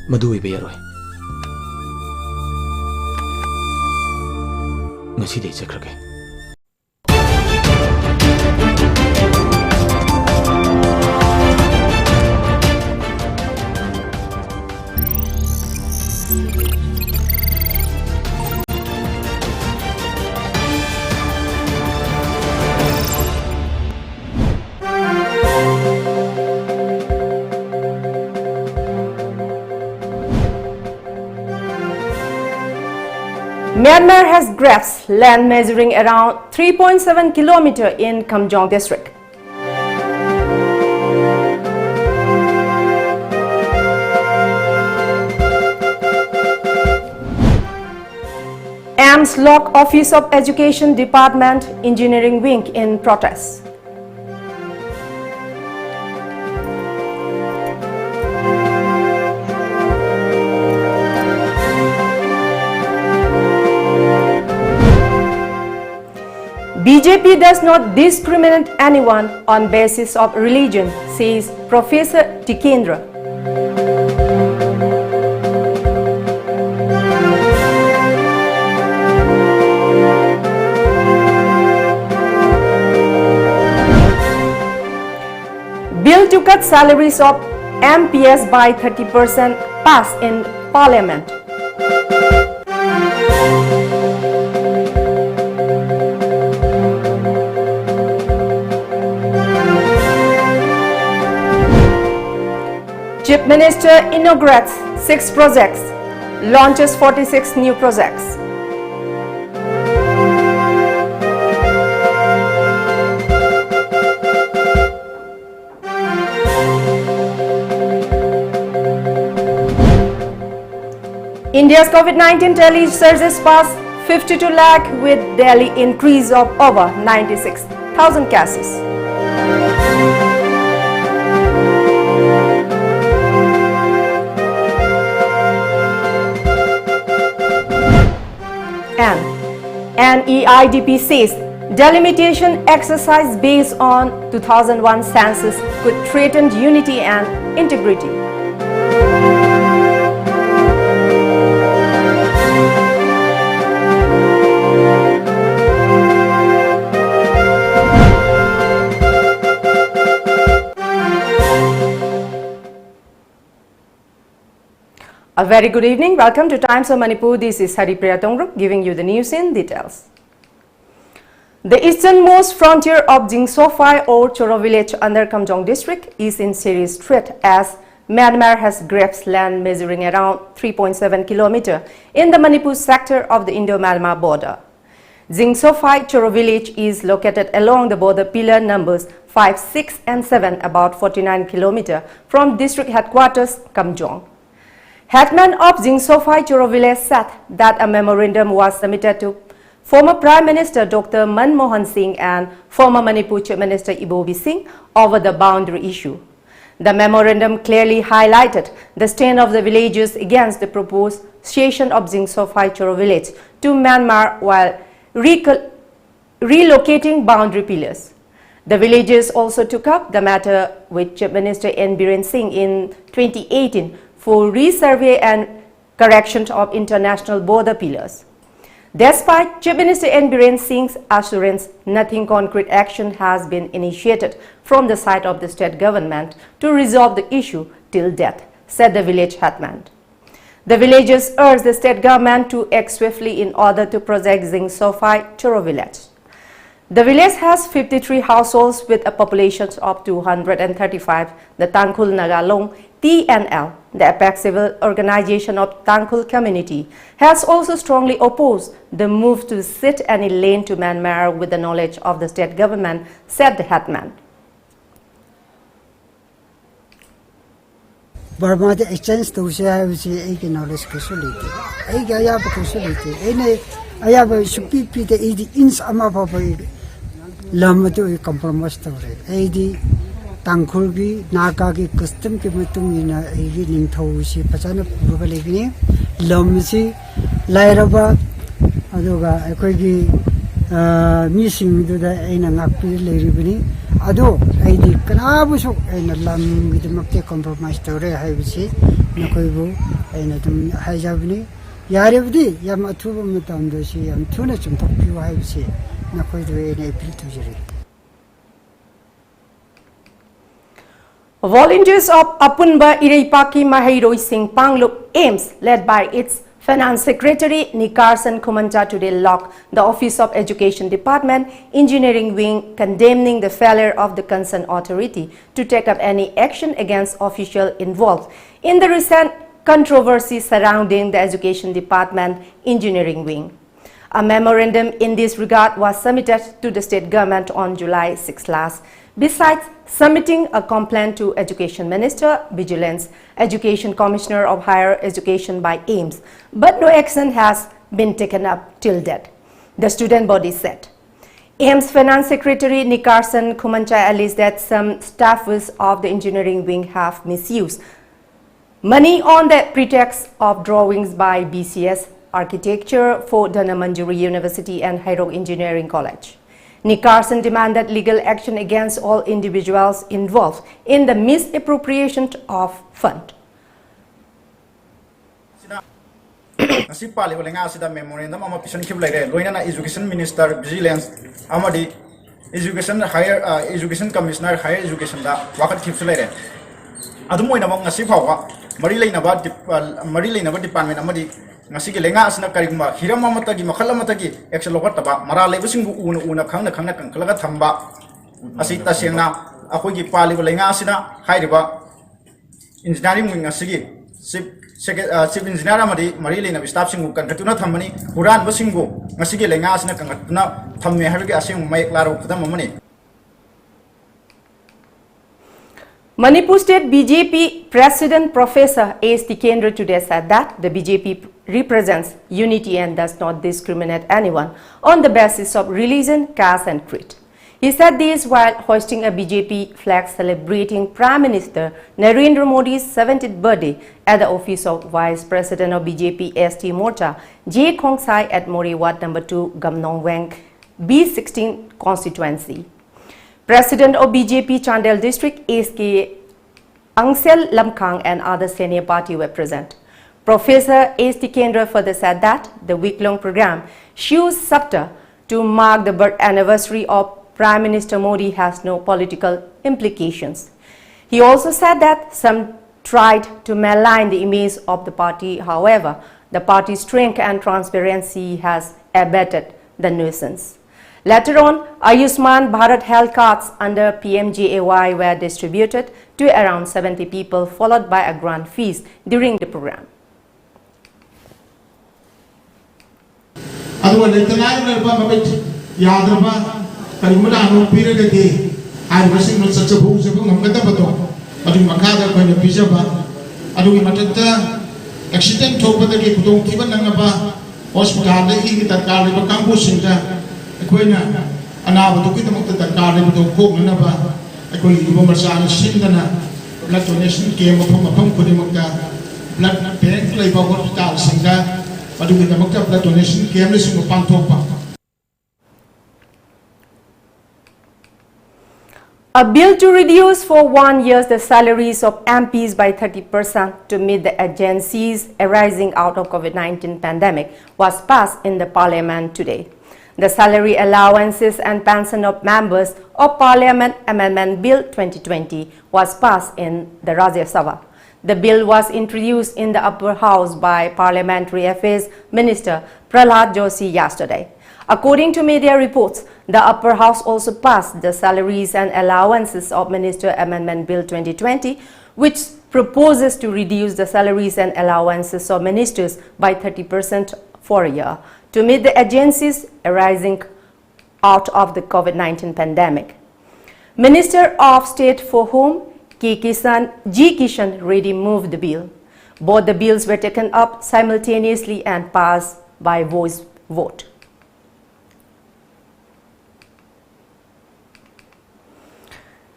Madu iba yaroi. Ngasi day chakrake. Myanmar has grasped land measuring around 3.7 km in Kamjong district. AMS lock Office of Education Department Engineering Wing in protest. BJP does not discriminate anyone on basis of religion, says Professor Tikendra. Bill to cut salaries of MPs by 30% passed in Parliament. Chief Minister inaugurates 6 projects, launches 46 new projects. India's COVID-19 tally surges past 52 lakh with daily increase of over 96,000 cases. And NEIDP says delimitation exercise based on 2001 census could threaten unity and integrity. A very good evening. Welcome to Times of Manipur. This is HARIPRIYA giving you the news in details. The easternmost frontier of Jingsofai or Choro village under Kamjong district is in serious threat as Myanmar has grasped land measuring around 3.7 km in the Manipur sector of the Indo-Myanmar border. Jingsofai Choro village is located along the border pillar numbers 5, 6 and 7 about 49 km from district headquarters Kamjong. Headman of Jingsofai Choro village said that a memorandum was submitted to former Prime Minister Dr. Manmohan Singh and former Manipur Chief Minister Ibobi Singh over the boundary issue. The memorandum clearly highlighted the stand of the villagers against the proposed cession of Jingsofai Choro village to Myanmar while relocating boundary pillars. The villagers also took up the matter with Chief Minister N. Biren Singh in 2018 for resurvey and correction of international border pillars. Despite Chief Minister N. Biren Singh's assurance, nothing concrete action has been initiated from the side of the state government to resolve the issue till death, said the village headman. The villagers urged the state government to act swiftly in order to protect Jingsofai Choro village. The village has 53 households with a population of 235. The Tangkhul Nagalong TNL, the apex civil organization of Tangkhul community, has also strongly opposed the move to cede any land to Myanmar with the knowledge of the state government, said the headman. Burma the exchange to say I knowledge casualty. I have casualty. I have a superior the ins amapapa Lamatu compromise story. I Tangkhul Naga custom Kimatung in a evening toshi, Pasana Purubalini, Lomsi, Lairaba, Adoga, Equigi, missing to the Enangapi Liribini, ado aidi kanabu su aina lam gidimakte compromise tore haibisi nakoibu aina dum haijabni yaribdi yam athubu mutamdo si yam thuna chumthokpiu haibisi nakoidu aina appeal tujiri. Volunteers of Apunba Ireipaki Mahairoi Singh Pangluk AIMS, led by its Finance Secretary Nikarsan Kumanja, today locked the Office of Education Department Engineering Wing, condemning the failure of the concerned authority to take up any action against officials involved in the recent controversy surrounding the Education Department Engineering Wing. A memorandum in this regard was submitted to the state government on July 6 last. Besides submitting a complaint to Education Minister, Vigilance, Education Commissioner of Higher Education by AIMS, but no action has been taken up till date, the student body said. AIMS Finance Secretary Nikarsan Kumanchai alleged that some staffers of the engineering wing have misused money on the pretext of drawings by BCS Architecture for Dhanamanjuri University and Hairok Engineering College. Nikarsan demanded legal action against all individuals involved in the misappropriation of fund. Memorandum Education Minister, Vigilance, Amadi, Education Higher Education Commissioner, Higher Education, Wakat Kipsulere. Adamoy among Nasipawa, Marilyn about Department Amadi, Nasiki Lenga Asna Karima, Hiramamatagi, Makalamatagi, Excelotaba, Marale Una Kana Kalagatamba, Asita Siena, Akogi Pali Lengasina, Hairiba, Engineering Wing Asigi, Chief Engineer Amadi, Marilyn of Staffing Katuna Tamani, Huran Basingo, Nasiki Lengasina Kangatuna, Tammy Harvey Asing make Laro Putamani. Manipur State BJP President Professor A.S.T. Kendra today said that the BJP represents unity and does not discriminate anyone on the basis of religion, caste and creed. He said this while hoisting a BJP flag celebrating Prime Minister Narendra Modi's 70th birthday at the office of Vice President of BJP ST Morcha, J. Khongsai at Mori Ward No. 2, Gamnongwang, B16 constituency. President of BJP Chandel District S.K. Angsel Lamkang and other senior party were present. Professor A.S.T. Kendra further said that the week-long program shows Sapta to mark the birth anniversary of Prime Minister Modi has no political implications. He also said that some tried to malign the image of the party. However, the party's strength and transparency has abated the nuisance. Later on, Ayushman Bharat health cards under PMJAY were distributed to around 70 people, followed by a grand feast during the program. Akoina anaba to kita mukta takar le to ko naba akoi ibo marsana sindana blood donation ke mapam ko de mukta blood bank le ba hospital singa adu kita mukta blood donation ke le sum pantopa. A bill to reduce for 1 year the salaries of MPs by 30% to meet the urgencies arising out of COVID-19 pandemic was passed in the Parliament today. The Salary Allowances and Pension of Members of Parliament Amendment Bill 2020 was passed in the Rajya Sabha. The bill was introduced in the upper house by Parliamentary Affairs Minister Prahlad Joshi yesterday. According to media reports, the upper house also passed the Salaries and Allowances of Minister Amendment Bill 2020, which proposes to reduce the salaries and allowances of ministers by 30% for a year to meet the urgencies arising out of the COVID-19 pandemic. Minister of State for Home G. Kishan Reddy moved the bill. Both the bills were taken up simultaneously and passed by voice vote.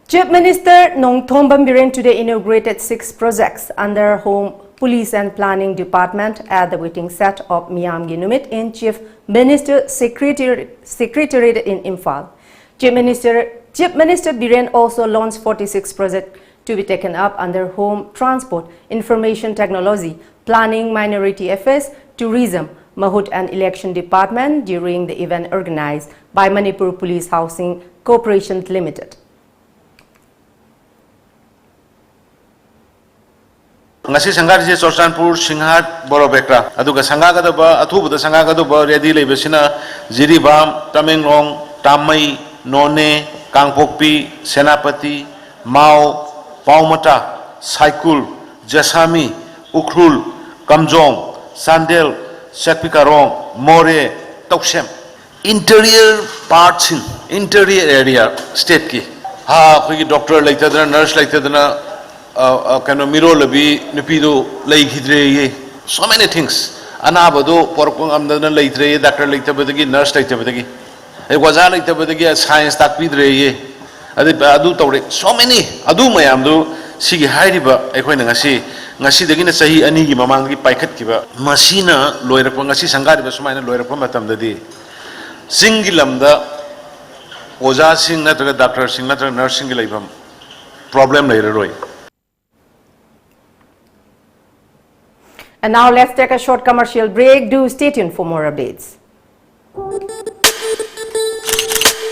Chief Minister Nongthom Bambiren today inaugurated 6 projects under Home, Police and Planning Department at the waiting set of Miyam Ginumit in Chief Minister Secretariat in Imphal. Chief Minister Chief Minister Biren also launched 46 projects to be taken up under Home, Transport, Information Technology, Planning, Minority Affairs, Tourism, Mahut and Election Department during the event organized by Manipur Police Housing Corporation Limited. ngasi sanggar je Chorchanpur Singhat Borobekra aduga sangaga da ba athubu da sangaga da ba ready lebesina Jiribam Tamenglong Tamai None Kangpokpi Senapati Mao Paumata Saikul Jasami Ukhrul Kamjong Sandel Sekpikarong More Toksem interior parts in interior area state ki ha koi doctor laita da nurse laita da kano miro labi nupido laikhidre ye so many things anabado porpong amdana laitre doctor laitabadagi nurse laitabadagi e waza laitabadagi science takpidre ye adu tawre so many adu mayam do sigi hairiba ekhoina ngasi dagi na sahi ani gi mamang gi paikhat kiba masina loirakpa ngasi sangariba sumaina loirakpa matamdadi singilamda oja sing natraga doctor sing natraga nurse sing gi laibam problem lairaroi. And now let's take a short commercial break. Do stay tuned for more updates.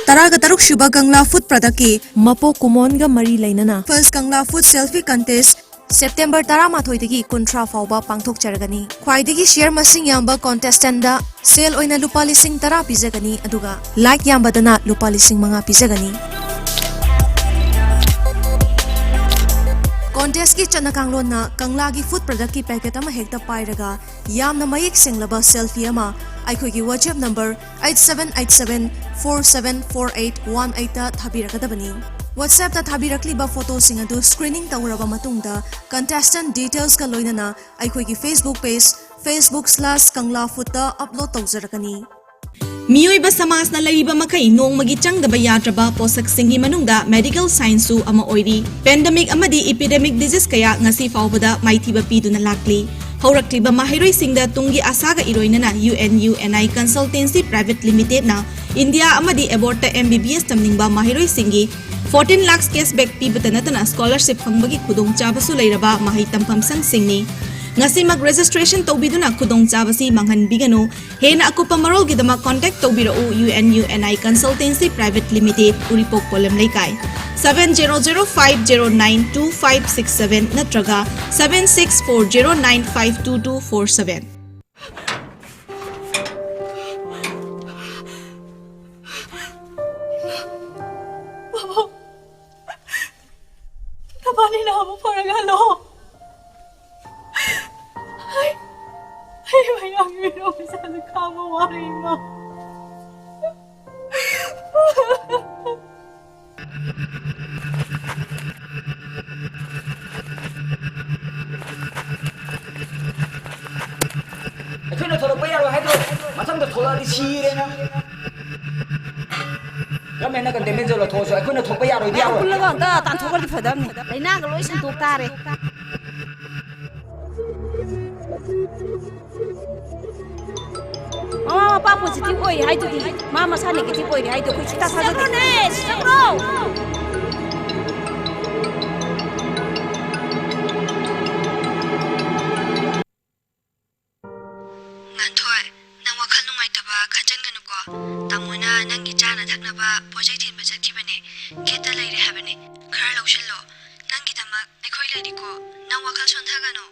Taraga Taruk Shuba Kangla Food Pradaki Mapo Kumonga Mari Lainana First Kangla Food Selfie Contest September Taramathoidagi Kuntra Fauba Pangthok Charagani Khwaidagi Share Masing Yamba Contestant da Sale Oina Lupa Lising Tara Pizagani Aduga Like Yamba Dana Lupa Lising Manga Pizagani Contest ki chanakanglo na kanglagi food product ki packet ama hekta pairaga yamna mayek senglaba selfie ama aikhoi ki WhatsApp number 8787474818 ta thabirakadabani WhatsApp ta thabirakli ba photo singa du screening tawraba matungda contestant details ka loinana aikhoi ki Facebook page facebook.com/kanglafood ta upload tawjarakani Miyoi ba samas na laiba makai nong magichang da bayatraba posak singi manungda medical science su ama oiri pandemic amadi epidemic disease kaya ngasi faubada maithiba piduna lakli haurakliba mahiroi singda tungi asaga iroinana UNI Consultancy Private Limited na India amadi abroad ta MBBS tamningba mahiroi singi 14 lakhs cashback pibatanatana scholarship phangbagi khudong chabasu leiraba mahai tampam sang singni ngasi mag registration tawbiduna khudong chabasi manghan biganu hena akupa marol gidama contact tawbiro UNI Consultancy Private Limited Uripok Polam Laikai 7005092567 natraga 7640952247 Tabani na ako paragalo. Ay, may angiro sa nagkamawari mo. ꯑꯩꯈꯣꯏꯅ ꯊꯣꯛꯂꯛꯄ ꯌꯥꯔꯣꯏ ꯍꯥꯏꯗ꯭ꯔꯣ ꯃꯊꯪꯗ ꯊꯣꯛꯂꯛꯑꯗꯤ ꯁꯤꯔꯦꯅ ꯒꯃꯦꯟꯅ containment zone ꯂꯧꯊꯣꯛꯑꯁꯨ ꯑꯩꯈꯣꯏꯅ ꯊꯣꯛꯄ ꯌꯥꯔꯣꯏꯗꯤ ꯌꯥꯔꯣꯏ ꯄꯨꯜꯂꯒ ꯑꯝꯇ ꯇꯥꯟꯊꯣꯛꯈ꯭ꯔꯗꯤ ꯐꯗꯝꯅꯤ ꯂꯩꯅꯥꯒ ꯂꯣꯏ ꯁꯟꯗꯣꯛ ꯇꯥꯔꯦ ꯃꯃꯥ ꯃꯄꯥ ꯄꯣꯖꯤꯇꯤꯚ ꯑꯣꯏ ꯍꯥꯏꯗꯨꯗꯤ ꯃꯥ ꯃꯁꯥ ꯅꯦꯒꯦꯇꯤꯚ ꯑꯣꯏꯔꯦ ꯍꯥꯏꯗꯣ ꯑꯩꯈꯣꯏ ꯁꯨꯡꯊꯥ ꯊꯥꯖꯗꯦ ꯆꯪꯈ꯭ꯔꯣ Nganthoi, nang wakhal nungaitaba khanjanganuko. Tamuna nangi chana thaknaba pojai thinba chathibane. Geta leire habane. Khara lawshillo. Nangi damak aikhoi leiriko. Nang wakhal sonthagano.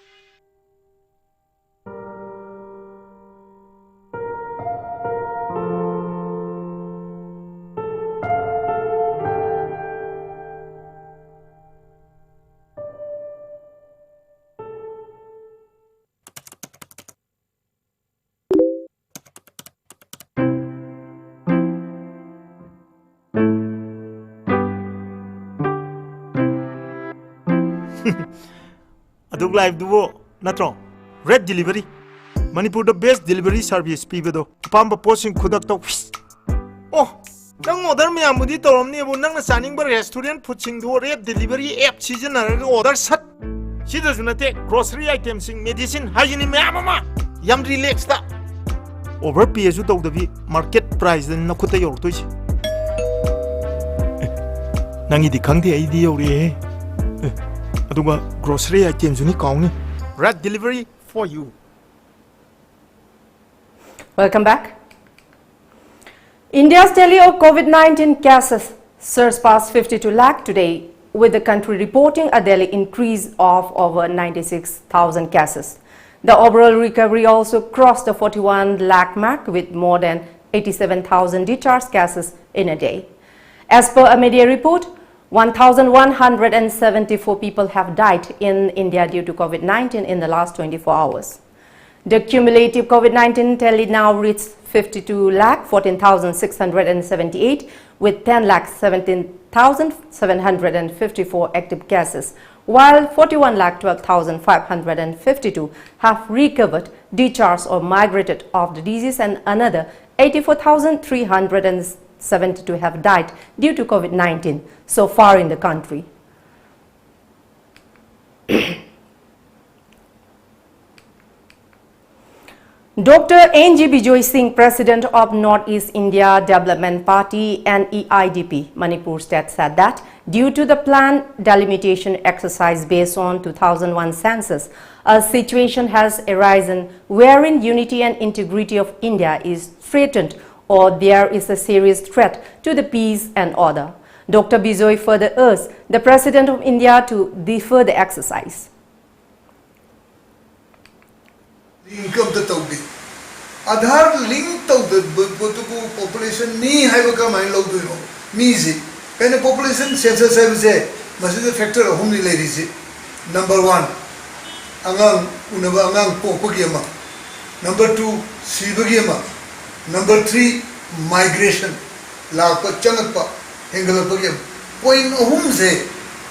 Aduk live duo natro red delivery Manipur the best delivery service pibado pamba posting khudak to oh nang order me amudi toromni bu nang saning bar restaurant puching do red delivery app season order sat sida junate grocery items sing medicine hygiene me amama yam relax ta over psu to the market price na khuta yor to ꯅꯪꯒꯤꯗꯤ ꯈꯪꯗꯦ ꯑꯩꯗꯤ ꯌꯧꯔꯛꯑꯦ ꯑꯗꯨꯒ grocery ꯑꯥꯏꯇꯦꯝꯁꯨꯅꯤ ꯀꯥꯎꯅꯤ ꯔꯦꯠ delivery for you. Welcome back. India's tally of COVID-19 cases surged past 52 lakh today, with the country reporting a daily increase of over 96,000 cases. The overall recovery also crossed the 41 lakh mark, with more than 87,000 discharged cases in a day. As per a media report, 1,174 people have died in India due to COVID-19 in the last 24 hours. The cumulative COVID-19 tally now reached 52,14,678 with 10,17,754 active cases, while 41,12,552 have recovered, discharged or migrated off the disease, and another 84,372 have died due to COVID-19 so far in the country. Dr. N.G. Bijoy Singh, President of Northeast India Development Party (NEIDP) Manipur State, said that due to the planned delimitation exercise based on 2001 census, a situation has arisen wherein unity and integrity of India is threatened, or there is a serious threat to the peace and order. Dr. Bijoy further urged the President of India to defer the exercise. Aadhaar link to the population ni haiba ka mai lo do mi ji kana population census service masih factor hum ni le ri ji. Number 1 angang unaba angang popagi ama, number 2 sibagi ama, number 3 migration la pa changpa hengala pagi point hum je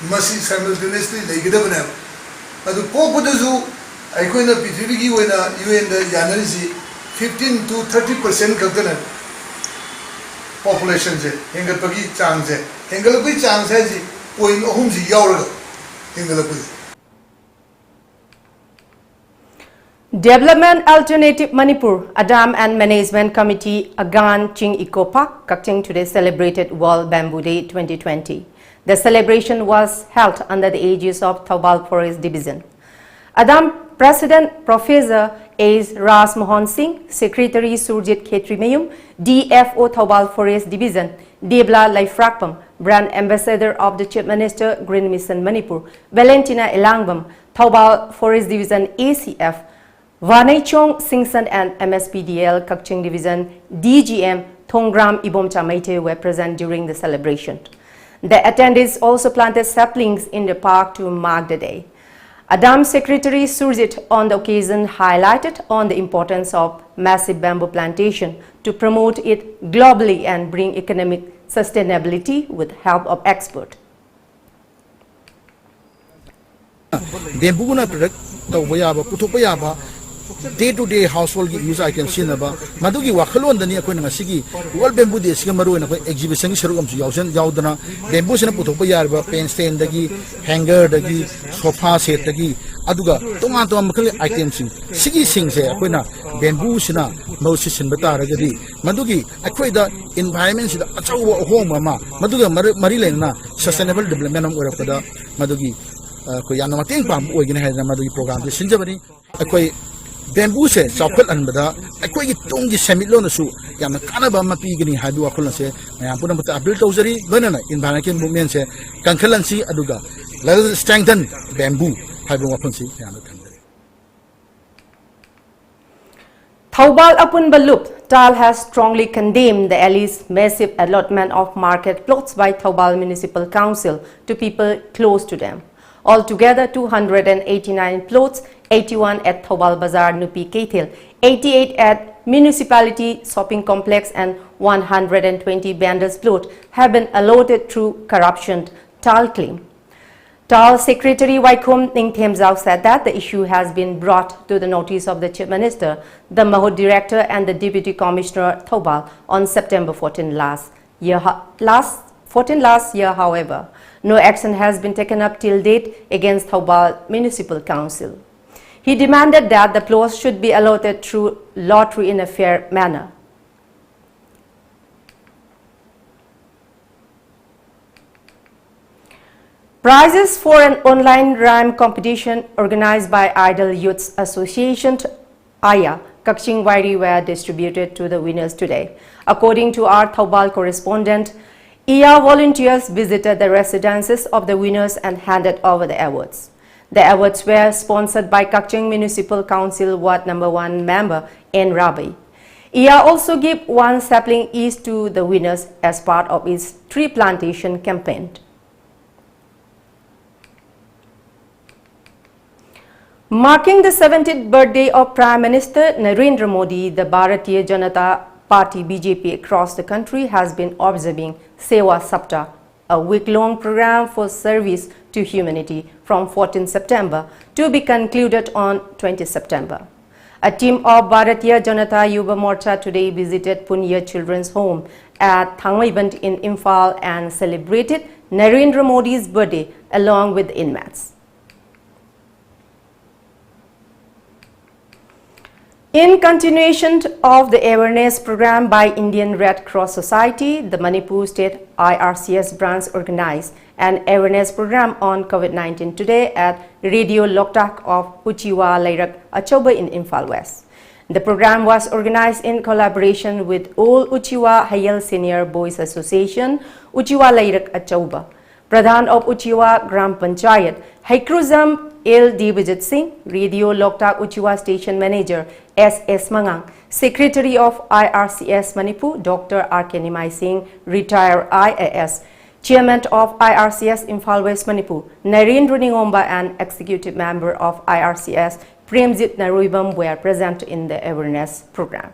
masih simultaneously le gida bana adu popodu ju aikoina pithribi gi oina UN da yanari ji 15 to 30% kakana population je hengal pagi chang je hengal pagi chang se ji point ahum ji yauraga hengal pagi. Development Alternative Manipur, Adam and Management Committee Agan Ching Eco Park, Kakching today celebrated World Bamboo Day 2020. The celebration was held under the aegis of Taubal Forest Division. Adam President Professor A. Ras Mohan Singh, Secretary Surjit Khetri Mayum, DFO Taubal Forest Division, Debla Laifrakpam, Brand Ambassador of the Chief Minister Green Mission Manipur, Valentina Elangbam, Taubal Forest Division ACF, Vanaichong Singson and MSPDL Kakching Division DGM Thongram Ibomcha Maite were present during the celebration. The attendees also planted saplings in the park to mark the day. Adam Secretary Surjit on the occasion highlighted on the importance of massive bamboo plantation to promote it globally and bring economic sustainability with help of experts. Bamboo na product tawba yaba puthokpa yaba day-to-day household use items sinaba madugi wakhalon dani akoi na sigi World Bamboo Day siga maru na exhibition saruk amsu yaudana bamboo sina puthokpa yarba pen stand dagi hanger dagi sofa set dagi aduga tonga makhal items sigi singse akoi na bamboo sina mausi sinba taragadi madugi akoi da environment sida achawa home ma maduga mari lena sustainable development am orapada madugi ko yana mateng pam oigina haina madugi program de sinjabani akoi bamboo se chapal anbada akoi gi tonggi semilo na su yamna kanaba ma pigini hadu akol se mayam puna mata appeal tawjari banana environmental movement se kankhalansi aduga let strengthen bamboo hadu wapansi yana thandari. Taubal Apunba Loop, TAL has strongly condemned the alleged massive allotment of market plots by Taubal Municipal Council to people close to them. Altogether, 289 plots, 81 at Taubal Bazar Nupi Keithil, 88 at Municipality Shopping Complex and 120 Banders plot have been allotted through corruption, TAL claim. TAL Secretary Waikhom Ningthemzau said that the issue has been brought to the notice of the Chief Minister, the Mahud Director and the Deputy Commissioner Taubal on September 14 last year. However, no action has been taken up till date against Taubal Municipal Council. He demanded that the plots should be allotted through lottery in a fair manner. Prizes for an online rhyme competition organized by Idol Youths Association (AYA) Kakching Wairi were distributed to the winners today. According to our Thoubal correspondent, AYA volunteers visited the residences of the winners and handed over the awards. The awards were sponsored by Kakching Municipal Council Ward No. 1 member N. Rabi. AYA also gave one sapling each to the winners as part of its tree plantation campaign. Marking the 70th birthday of Prime Minister Narendra Modi, the Bharatiya Janata Party BJP across the country has been observing Sewa Saptah, a week-long program for service to humanity from 14 September to be concluded on 20 September. A team of Bharatiya Janata Yuva Morcha today visited Punya Children's Home at Thangmaiband in Imphal and celebrated Narendra Modi's birthday along with inmates. In continuation of the awareness program by Indian Red Cross Society, the Manipur State IRCS branch organized an awareness program on COVID-19 today at Radio Loktak of Uchiwa Lairak Achoba in Imphal West. The program was organized in collaboration with All Uchiwa Hayal Senior Boys Association, Uchiwa Lairak Achoba. Pradhan of Uchiwa Gram Panchayat, Haikruzam L. Devajit Singh, Radio Loktak Uchiwa Station Manager S.S. Mangang, Secretary of IRCS Manipur Dr. R.K. Nimai Singh, retired IAS, Chairman of IRCS Imphal West Manipur, Narendra Ningomba and Executive Member of IRCS Premjit Naruibam were present in the awareness program.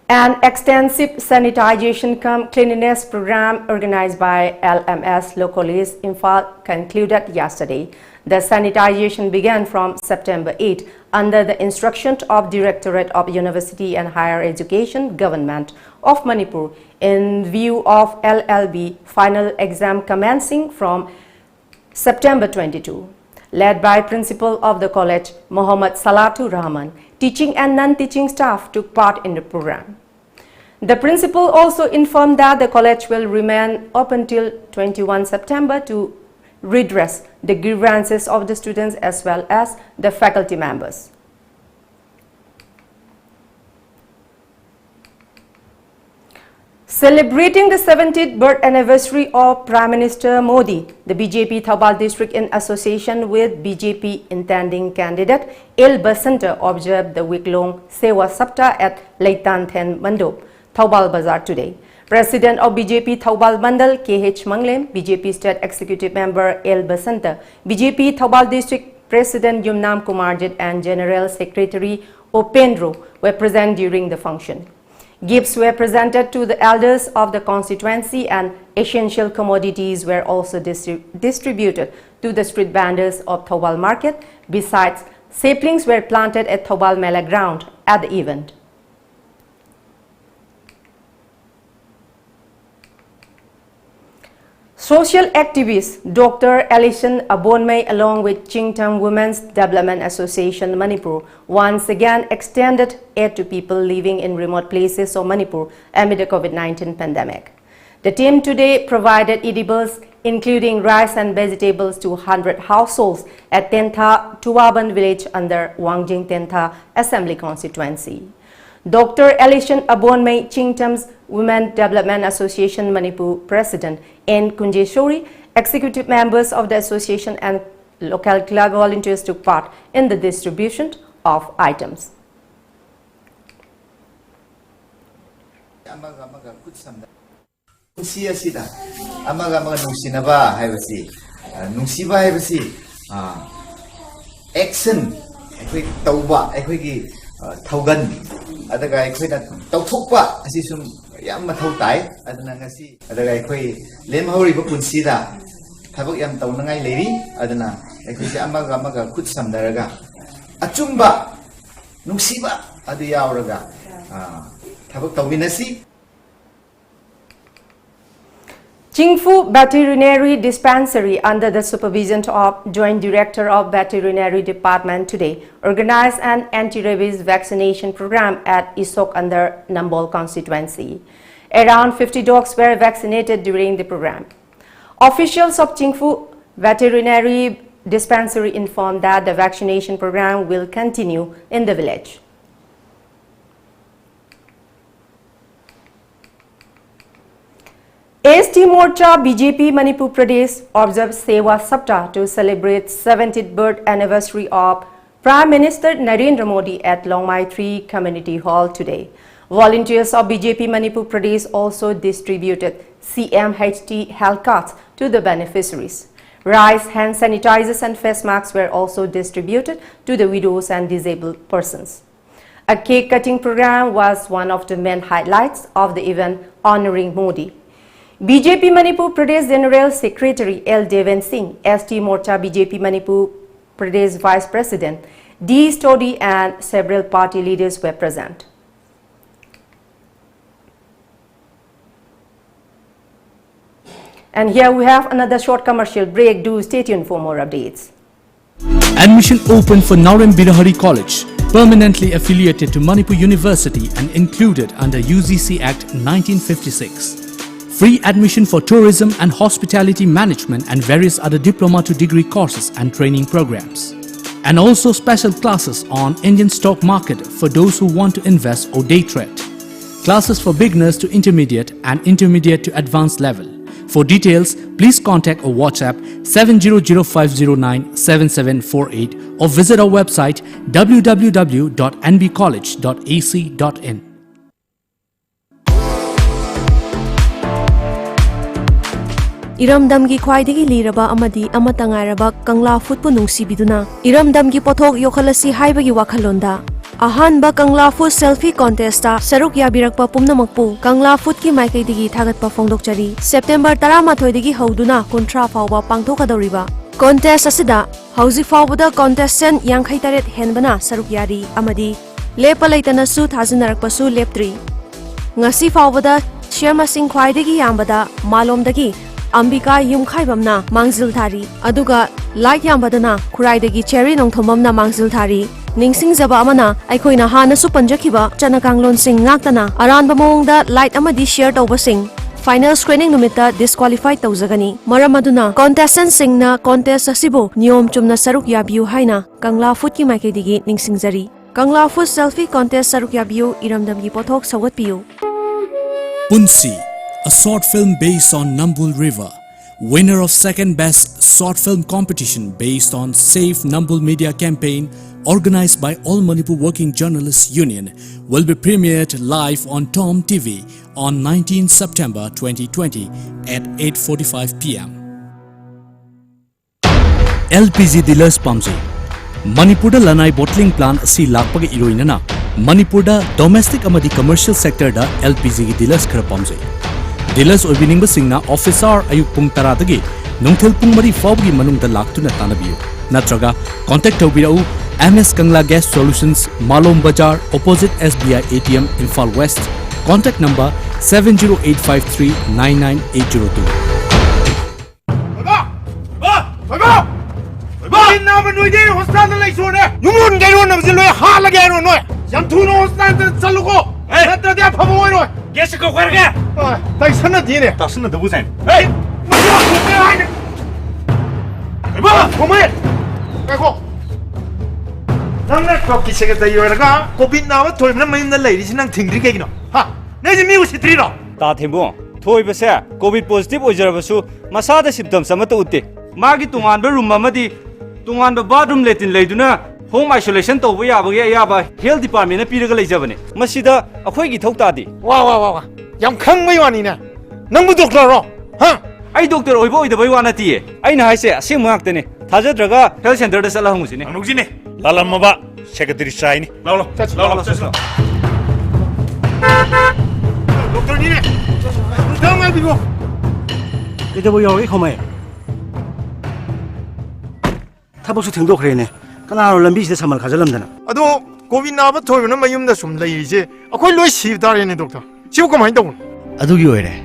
An extensive sanitation cum cleanliness program organized by LMS Localist Imphal concluded yesterday. The sanitization began from September 8 under the instruction of Directorate of University and Higher Education Government of Manipur in view of LLB final exam commencing from September 22. Led by Principal of the College, Muhammad Salatu Rahman, teaching and non-teaching staff took part in the program. The principal also informed that the college will remain open till 21 September to redress the grievances of the students as well as the faculty members. Celebrating the 70th birth anniversary of Prime Minister Modi, the BJP Thoubal district in association with BJP intending candidate Il Basanta observed the week-long Sewa Saptah at 18th Mandop, Thoubal Bazar today. President of BJP Thoubal Mandal KH Manglem, BJP State Executive Member Il Basanta, BJP Thoubal District President Yumnam Kumarjit and General Secretary Opendro were present during the function. Gifts were presented to the elders of the constituency and essential commodities were also distributed to the street vendors of Thoubal market. Besides, saplings were planted at Thoubal Mela ground at the event. Social activist Dr. Alison Abonmei along with Chingtam Women's Development Association Manipur once again extended aid to people living in remote places of Manipur amid the COVID-19 pandemic. The team today provided edibles including rice and vegetables to 100 households at Tentha Tuwaban village under Wangjing Tentha Assembly constituency. Dr. Alison Abonmei, Chingtam's Women Development Association Manipur President N. Kunjeshori, executive members of the association and local club volunteers took part in the distribution of items. Action Thogan adaga aikoina tawthokpa asi sum yam mathau tai adana ngasi adaga aikoi lemhori ba punsida thabak yam tawnangai leri adana aikoi se amaga khut samdaraga achumba nungsiba adu yauraga thabak tawminasi. Chingfu Veterinary Dispensary, under the supervision of Joint Director of Veterinary Department today, organized an anti-rabies vaccination program at Isok under Nambol constituency. Around 50 dogs were vaccinated during the program. Officials of Chingfu Veterinary Dispensary informed that the vaccination program will continue in the village. HT Morcha BJP Manipur Pradesh observes Sewa Saptah to celebrate 70th birth anniversary of Prime Minister Narendra Modi at Longmai 3 Community Hall today. Volunteers of BJP Manipur Pradesh also distributed CMHT health cards to the beneficiaries. Rice, hand sanitizers and face masks were also distributed to the widows and disabled persons. A cake cutting program was one of the main highlights of the event honoring Modi. BJP Manipur Pradesh General Secretary L. Deven Singh, ST Morcha BJP Manipur Pradesh Vice President D. Stodi and several party leaders were present. And here we have another short commercial break. Do stay tuned for more updates. Admission open for Nauram Birahari College, permanently affiliated to Manipur University and included under UGC Act 1956. Free admission for tourism and hospitality management and various other diploma to degree courses and training programs. And also special classes on Indian stock market for those who want to invest or day trade. Classes for beginners to intermediate and intermediate to advanced level. For details, please contact or WhatsApp 700-509-7748 or visit our website www.nbcollege.ac.in. Iramdamgi khwaidagi liraba amadi amatangairaba Kangla food pu nungsibiduna Iramdamgi pothok yokhalasi haibagi wakhalonda Ahanba Kangla food selfie contest ta saruk yabirakpa pumnamakpu Kangla food ki maikaidagi thagatpa fongdokchari September 18 dagi hauduna kontra fawba pangthokadoriba contest asida hauji fawbada contestant 58 henbana saruk yari amadi lepa leitana su thajinarakpasu leptri ngasi fawbada shema sing khwaidagi yambada malomdagi Ambika Yumkhaibamna Mangzil Thari Aduga Light Yambadana Kuraidagi Cherry Nongthomamna Mangzil Thari Ningsing Zaba Amana Aikoina Hana Supanjakiba Chanakanglon Sing Naktana Aran Bamongda Light Amadi Share Toba Sing Final screening numita disqualified Tauzagani Maramaduna Contestant Singna Contest Asibo Nyom Chumna Saruk Yabiu Haina Kangla Futki Maikidigi Ningsing Zari Kangla Foot Selfie Contest Saruk Yabiu Iramdamgi Pothok Sawat Piu Punsi, a short film based on Nambul River, winner of second best short film competition based on Safe Nambul Media campaign organized by All Manipur Working Journalists Union, will be premiered live on Tom TV on 19 September 2020 at 8:45 p.m. LPG dealers Pamji Manipur da Lanai bottling plant si lakpagi iroinana Manipur da domestic amadi commercial sector da LPG gi dealers khara pamjai dealers oibining ba singna officer ayuk pung tara dagi nungthil pung mari fawgi manung da laktuna tanabiu natraga contact tawbirau MS Kangla Gas Solutions Malom Bazar opposite SBI ATM Imphal West contact number 70853999802 Nama nuide hospital lai sone numun gairo nam zilo ha la gairo no yam thuno hospital chalu ko natra dia phamo ro ges ko kharga tai sana dine ta sana da busan hey ma ko te haine ba komai ko namna ko kisega da yorga covid nama thoi na mai na lai ri sinang thingri ke gino ha ne ji mi usitri ro ta thembo thoi base covid positive ojarabasu masada symptoms amata utte magi tungan ba room amadi tungan ba bathroom letin leiduna home isolation to ya ba ya ba health department na piraga leijabane masida akhoi gi thokta di wa yam khang mai wani na nang doctor ro ha ai doctor oibo oida bai wana ti ai na haise asem makte ne thajadraga health center da sala hungusine anugji ne lalam ba secretary sai ni lo doctor ni ne dang al bigo ida bo yawi khomai 타버스 탱도크래네 까나로 람비시데 사말 가절람다나 아도 고비 나바 토이는 마임다 좀 레이지 아코이 로이 시다레네 doctor 시고 그만 했다고 아두기 오이래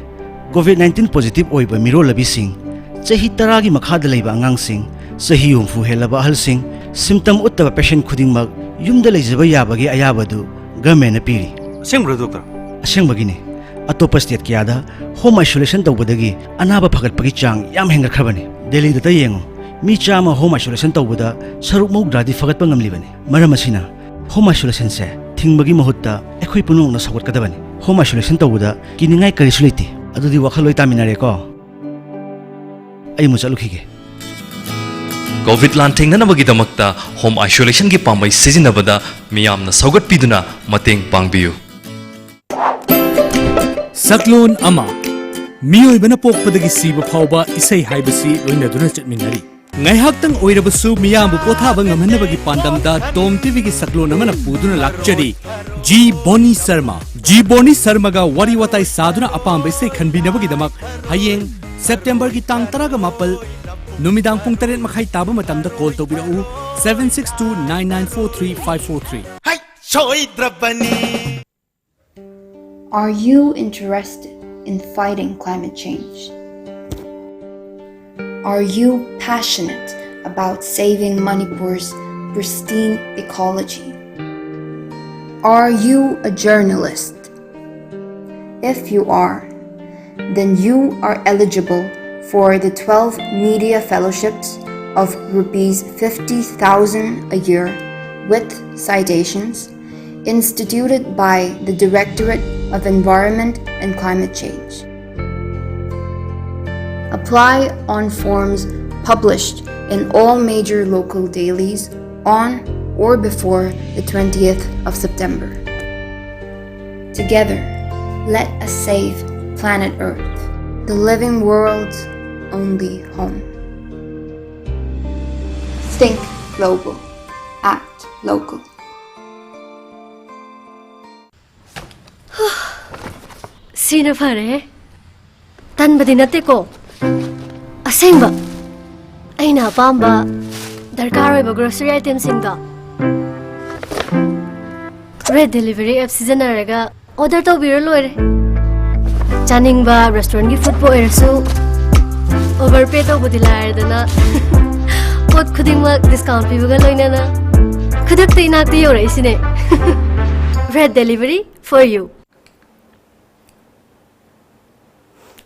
COVID-19 positive 오이바 미로 라비싱 제히 따라기 마카드 레이바 안강싱 세히 용fu 헬라바 할싱 심텀 우tta바 patient खुदिंगmak yumda leijaba yabagi ayabadu government na piri asengbro doctor asengbagiने अतोप state क्यादा home isolation तौबदगी अनाबा फगटपगी चांग याम हेंगरखबनी दिल्ली दता येंगो मी चामा होम आइसोलेशन तौबदा सरुक मौद्रादी फगटप ngamlibani maram asina home isolation से थिंगबगी महत्ता एखोय पुनुंगना सगटकदबनी होम आइसोलेशन तौबदा किनिंगाय करिसु लेति अदुदि वखलोय तामिनारे को आई मुचलुखिगे कोविड लांथेंगनबगीदमक्ता होम आइसोलेशन की पामबै सिजिनबदा मियामना सौगटपीदुना मतेंग पांगबियु Saklon ama miyoibana pokpadagi siba phawba isai haibasi loinaduna chatminari ngaihaktang oirabasu miyambu pothaba ngamhanabagi pandamda Tom TV gi saklon amana puduna lakchari G Boni Sharma ga wari watai saduna apamba isai khanbinabagi damak hayeng September gi tang 18 numidang pung 8 makhai taba matamda call tobirau 7629943543 hai choidrabani. Are you interested in fighting climate change? Are you passionate about saving Manipur's pristine ecology? Are you a journalist? If you are, then you are eligible for the 12 media fellowships of rupees 50,000 a year with citations instituted by the Directorate of Environment and Climate Change. Apply on forms published in all major local dailies on or before the 20th of September. Together, let us save planet Earth, the living world's only home. Think global, act local. Sina fare tan badinate ko asengba aina pamba darkar oiba grocery items singda red delivery app sijanaraga order to biro loire chaningba restaurant gi food po ersu overpay to budilar dana pot khudingma discount pibuga loina na khudak te inakte yore isine red delivery for you.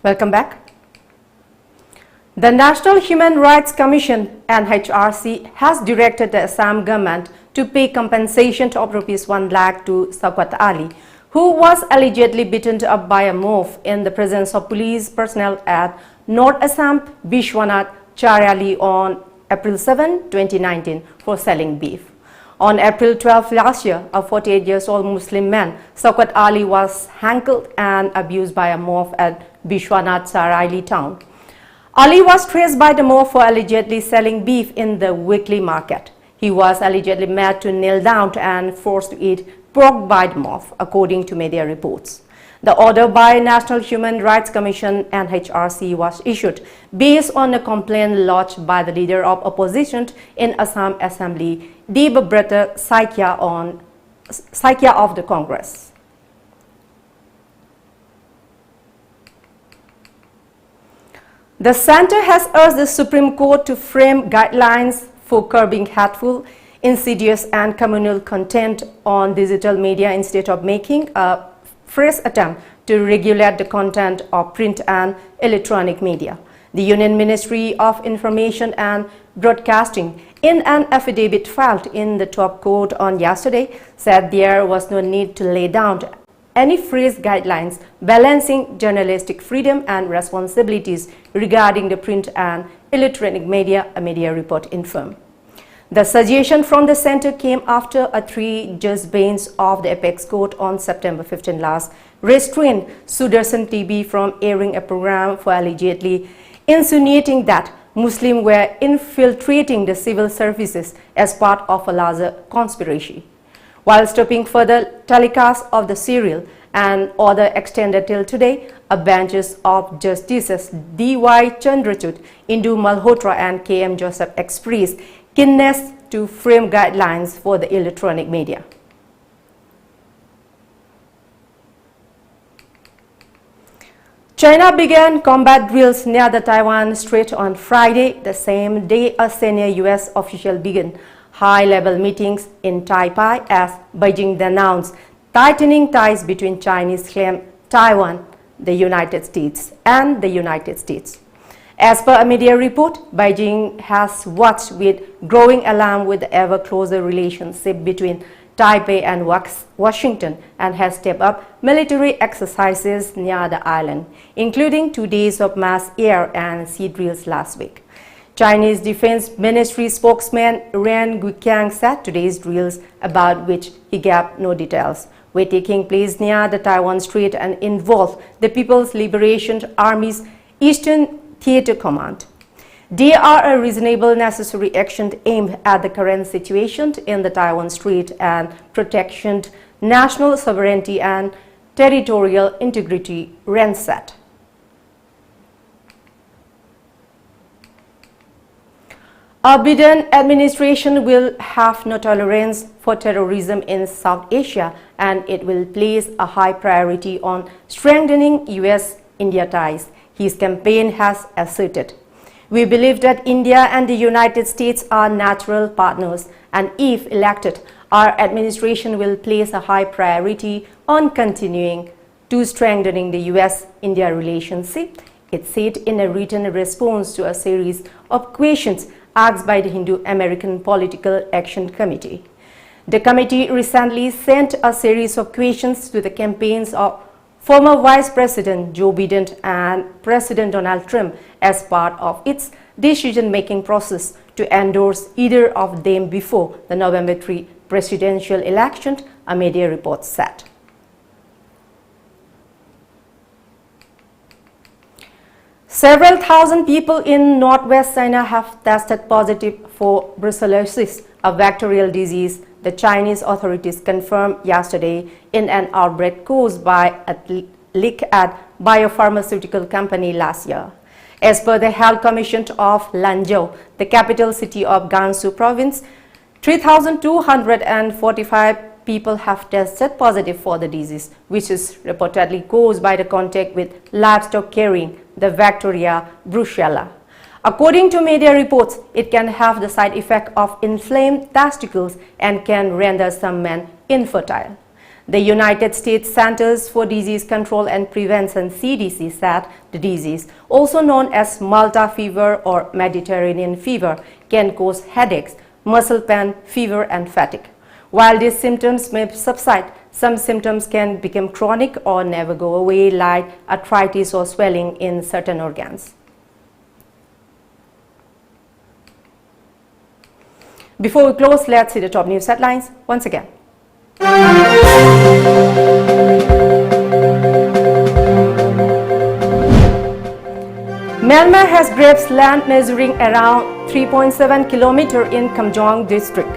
Welcome back. The National Human Rights Commission (NHRC) has directed the Assam government to pay compensation of Rs 1 lakh to Sawkat Ali, who was allegedly beaten up by a mob in the presence of police personnel at North Assam Vishwanath Charyali on April 7, 2019 for selling beef. On April 12 last year, a 48-year-old Muslim man, Sawkat Ali, was handcuffed and abused by a mob at Vishwanath Charyali town. Ali was traced by the mob for allegedly selling beef in the weekly market. He was allegedly made to kneel down and forced to eat pork by the mob, according to media reports. The order by National Human Rights Commission (NHRC) was issued based on a complaint lodged by the leader of opposition in Assam Assembly, Debabrata Saikia of the Congress. The Centre has urged the Supreme Court to frame guidelines for curbing hateful, insidious and communal content on digital media instead of making a fresh attempt to regulate the content of print and electronic media. The Union Ministry of Information and Broadcasting, in an affidavit filed in the top court on yesterday, said there was no need to lay down any fresh guidelines balancing journalistic freedom and responsibilities regarding the print and electronic media, a media report informed. The suggestion from the centre came after a 3-judge bench of the Apex Court on September 15 last restrained Sudarshan TV from airing a program for allegedly insinuating that Muslims were infiltrating the civil services as part of a larger conspiracy. While stopping further telecast of the serial and order extended till today, a benches of Justices D.Y. Chandrachud, Indu Malhotra and K.M. Joseph expressed keenness to frame guidelines for the electronic media. China began combat drills near the Taiwan Strait on Friday, the same day a senior U.S. official began high-level meetings in Taipei as Beijing announced tightening ties between Chinese claimed Taiwan, the United States, and the United States. As per a media report, Beijing has watched with growing alarm with the ever closer relationship between Taipei and Washington and has stepped up military exercises near the island, including 2 days of mass air and sea drills last week. Chinese Defense Ministry spokesman Ren Guiqiang said today's drills, about which he gave no details, were taking place near the Taiwan Strait and involved the People's Liberation Army's Eastern Theater Command. They are a reasonable necessary action aimed at the current situation in the Taiwan Strait and protection national sovereignty and territorial integrity, Ren said. A Biden administration will have no tolerance for terrorism in South Asia, and it will place a high priority on strengthening US-India ties, his campaign has asserted. We believe that India and the United States are natural partners, and if elected, our administration will place a high priority on continuing to strengthening the US-India relationship, it said in a written response to a series of questions asked by the Hindu-American Political Action Committee. The committee recently sent a series of questions to the campaigns of former Vice President Joe Biden and President Donald Trump as part of its decision-making process to endorse either of them before the November 3 presidential election, a media report said. Several thousand people in northwest China have tested positive for brucellosis, a bacterial disease the Chinese authorities confirmed yesterday in an outbreak caused by a leak at biopharmaceutical company last year. As per the Health Commission of Lanzhou, the capital city of Gansu province, 3,245 people have tested positive for the disease, which is reportedly caused by the contact with livestock carrying the bacteria Brucella. According to media reports, it can have the side effect of inflamed testicles and can render some men infertile. The United States Centers for Disease Control and Prevention (CDC) said the disease, also known as Malta fever or Mediterranean fever, can cause headaches, muscle pain, fever, and fatigue. While these symptoms may subside, some symptoms can become chronic or never go away, like arthritis or swelling in certain organs. Before we close, let's see the top news headlines once again. Myanmar has grabs land measuring around 3.7 km in Kamjong district.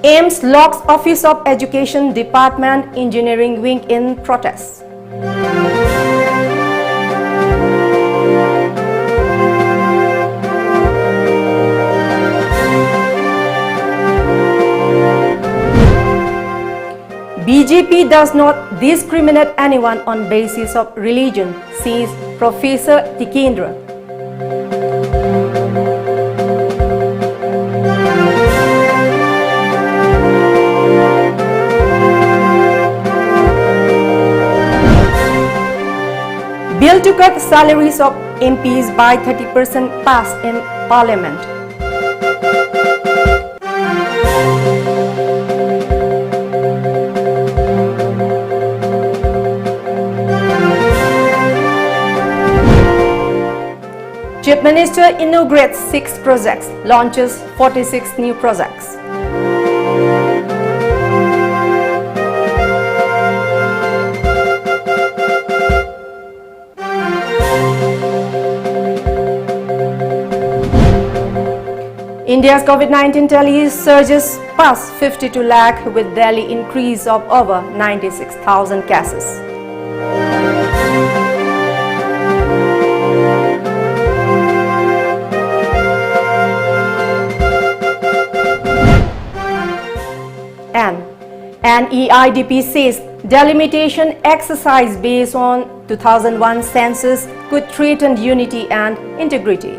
AIMS locks Office of Education Department Engineering Wing in protest. BJP does not discriminate anyone on basis of religion, says Professor Tikendra. Bill to cut salaries of MPs by 30% passed in Parliament. Chief Minister inaugurates 6 projects, launches 46 new projects. India's COVID-19 tally surges past 52 lakh with Delhi increase of over 96,000 cases. And And EIDP says delimitation exercise based on 2001 census could threaten unity and integrity.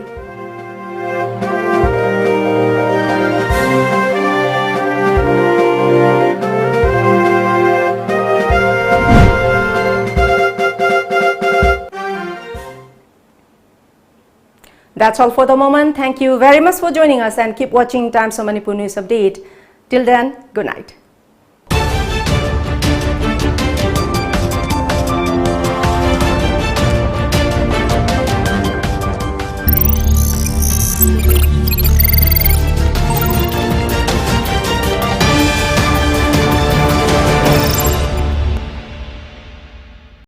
That's all for the moment. Thank you very much for joining us and keep watching Times of Manipur News Update. Till then, good night.